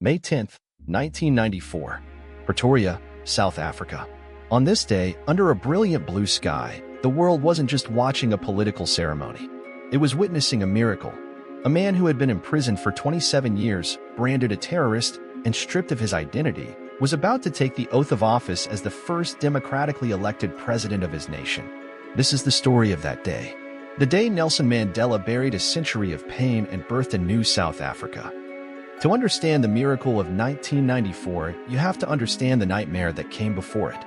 May 10th, 1994, Pretoria, South Africa. On this day, under a brilliant blue sky, the world wasn't just watching a political ceremony. It was witnessing a miracle. A man who had been imprisoned for 27 years, branded a terrorist, and stripped of his identity, was about to take the oath of office as the first democratically elected president of his nation. This is the story of that day. The day Nelson Mandela buried a century of pain and birthed a new South Africa. To understand the miracle of 1994, you have to understand the nightmare that came before it.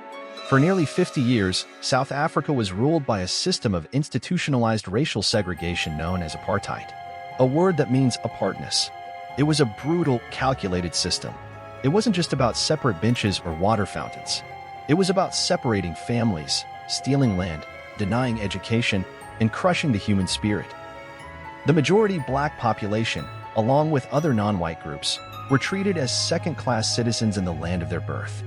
For nearly 50 years, South Africa was ruled by a system of institutionalized racial segregation known as apartheid, a word that means apartness. It was a brutal, calculated system. It wasn't just about separate benches or water fountains. It was about separating families, stealing land, denying education, and crushing the human spirit. The majority black population, along with other non-white groups, were treated as second-class citizens in the land of their birth.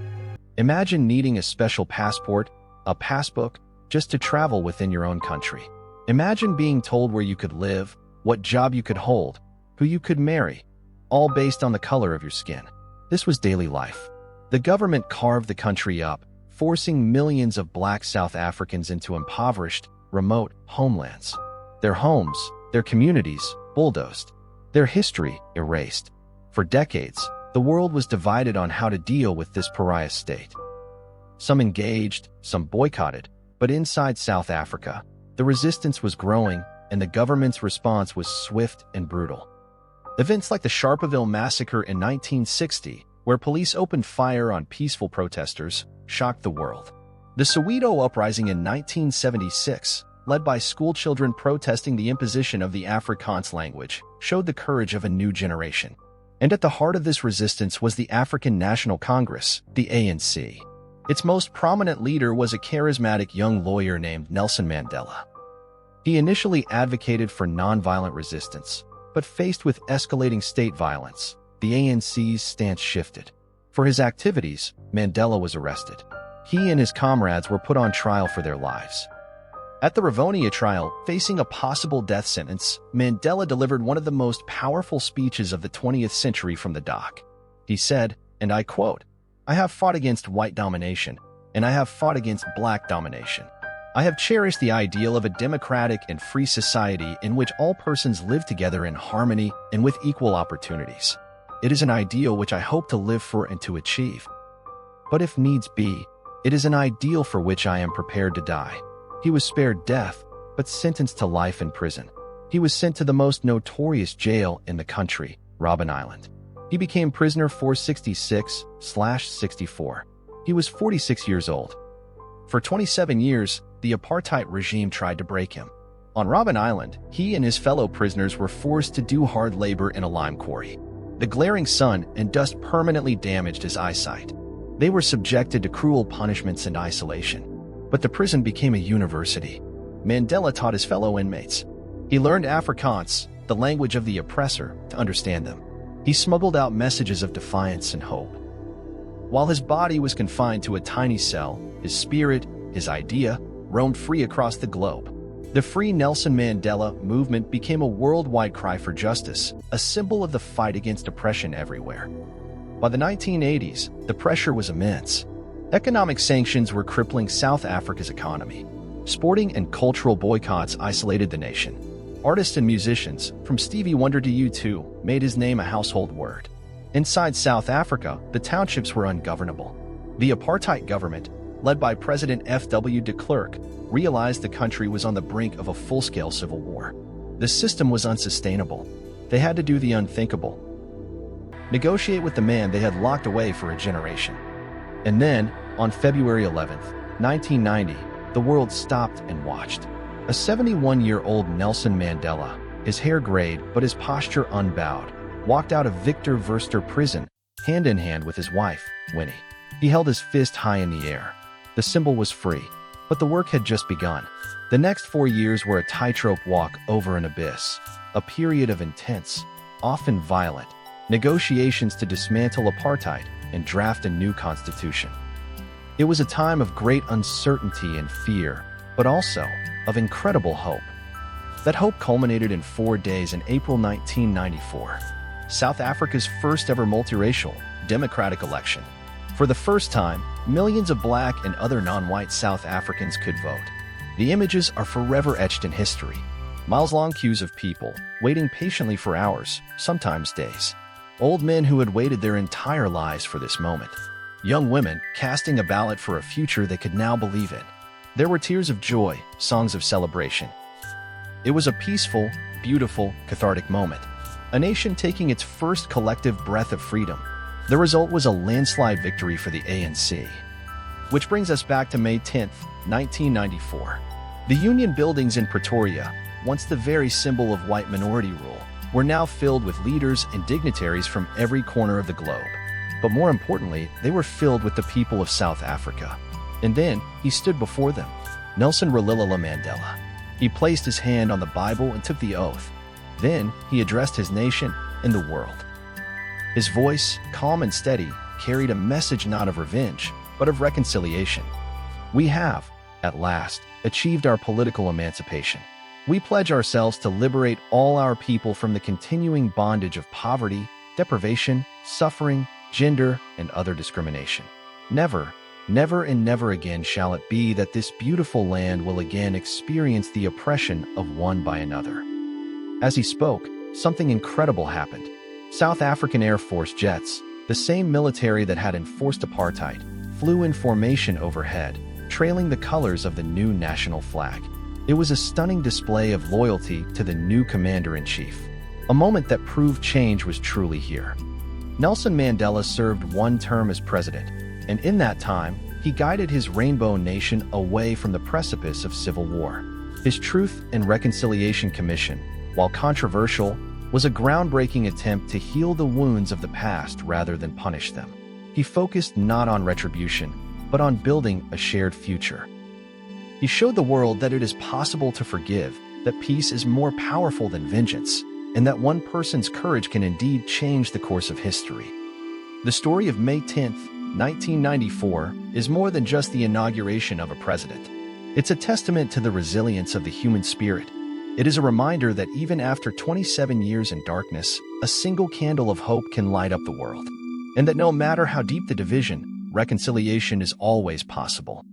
Imagine needing a special passport, a passbook, just to travel within your own country. Imagine being told where you could live, what job you could hold, who you could marry, all based on the color of your skin. This was daily life. The government carved the country up, forcing millions of black South Africans into impoverished, remote homelands. Their homes, their communities, bulldozed. Their history erased. For decades, the world was divided on how to deal with this pariah state. Some engaged, some boycotted, but inside South Africa, the resistance was growing and the government's response was swift and brutal. Events like the Sharpeville massacre in 1960, where police opened fire on peaceful protesters, shocked the world. The Soweto uprising in 1976, led by schoolchildren protesting the imposition of the Afrikaans language, showed the courage of a new generation. And at the heart of this resistance was the African National Congress, the ANC. Its most prominent leader was a charismatic young lawyer named Nelson Mandela. He initially advocated for nonviolent resistance, but faced with escalating state violence, the ANC's stance shifted. For his activities, Mandela was arrested. He and his comrades were put on trial for their lives. At the Rivonia trial, facing a possible death sentence, Mandela delivered one of the most powerful speeches of the 20th century from the dock. He said, and I quote, "I have fought against white domination, and I have fought against black domination. I have cherished the ideal of a democratic and free society in which all persons live together in harmony and with equal opportunities. It is an ideal which I hope to live for and to achieve. But if needs be, it is an ideal for which I am prepared to die." He was spared death, but sentenced to life in prison. He was sent to the most notorious jail in the country, Robben Island. He became prisoner 466/64. He was 46 years old. For 27 years, the apartheid regime tried to break him. On Robben Island, he and his fellow prisoners were forced to do hard labor in a lime quarry. The glaring sun and dust permanently damaged his eyesight. They were subjected to cruel punishments and isolation. But the prison became a university. Mandela taught his fellow inmates. He learned Afrikaans, the language of the oppressor, to understand them. He smuggled out messages of defiance and hope. While his body was confined to a tiny cell, his spirit, his idea, roamed free across the globe. The Free Nelson Mandela movement became a worldwide cry for justice, a symbol of the fight against oppression everywhere. By the 1980s, the pressure was immense. Economic sanctions were crippling South Africa's economy. Sporting and cultural boycotts isolated the nation. Artists and musicians, from Stevie Wonder to U2, made his name a household word. Inside South Africa, the townships were ungovernable. The apartheid government, led by President F.W. de Klerk, realized the country was on the brink of a full-scale civil war. The system was unsustainable. They had to do the unthinkable: negotiate with the man they had locked away for a generation. And then, on February 11th, 1990, the world stopped and watched. A 71-year-old Nelson Mandela, his hair grayed but his posture unbowed, walked out of Victor Verster prison, hand in hand with his wife, Winnie. He held his fist high in the air. The symbol was free, but the work had just begun. The next 4 years were a tightrope walk over an abyss, a period of intense, often violent, negotiations to dismantle apartheid and draft a new constitution. It was a time of great uncertainty and fear, but also of incredible hope. That hope culminated in 4 days in April 1994. South Africa's first ever multiracial, democratic election. For the first time, millions of Black and other non-white South Africans could vote. The images are forever etched in history. Miles-long queues of people, waiting patiently for hours, sometimes days. Old men who had waited their entire lives for this moment. Young women casting a ballot for a future they could now believe in. There were tears of joy, songs of celebration. It was a peaceful, beautiful, cathartic moment. A nation taking its first collective breath of freedom. The result was a landslide victory for the ANC. Which brings us back to May 10, 1994. The Union buildings in Pretoria, once the very symbol of white minority rule, were now filled with leaders and dignitaries from every corner of the globe. But more importantly, they were filled with the people of South Africa. And then, he stood before them, Nelson Rolihlahla Mandela. He placed his hand on the Bible and took the oath. Then, he addressed his nation and the world. His voice, calm and steady, carried a message not of revenge, but of reconciliation. We have, at last, achieved our political emancipation. We pledge ourselves to liberate all our people from the continuing bondage of poverty, deprivation, suffering, gender, and other discrimination. Never, never and never again shall it be that this beautiful land will again experience the oppression of one by another. As he spoke, something incredible happened. South African Air Force jets, the same military that had enforced apartheid, flew in formation overhead, trailing the colors of the new national flag. It was a stunning display of loyalty to the new commander-in-chief, a moment that proved change was truly here. Nelson Mandela served one term as president, and in that time, he guided his rainbow nation away from the precipice of civil war. His Truth and Reconciliation Commission, while controversial, was a groundbreaking attempt to heal the wounds of the past rather than punish them. He focused not on retribution, but on building a shared future. He showed the world that it is possible to forgive, that peace is more powerful than vengeance, and that one person's courage can indeed change the course of history. The story of May 10, 1994, is more than just the inauguration of a president. It's a testament to the resilience of the human spirit. It is a reminder that even after 27 years in darkness, a single candle of hope can light up the world. And that no matter how deep the division, reconciliation is always possible.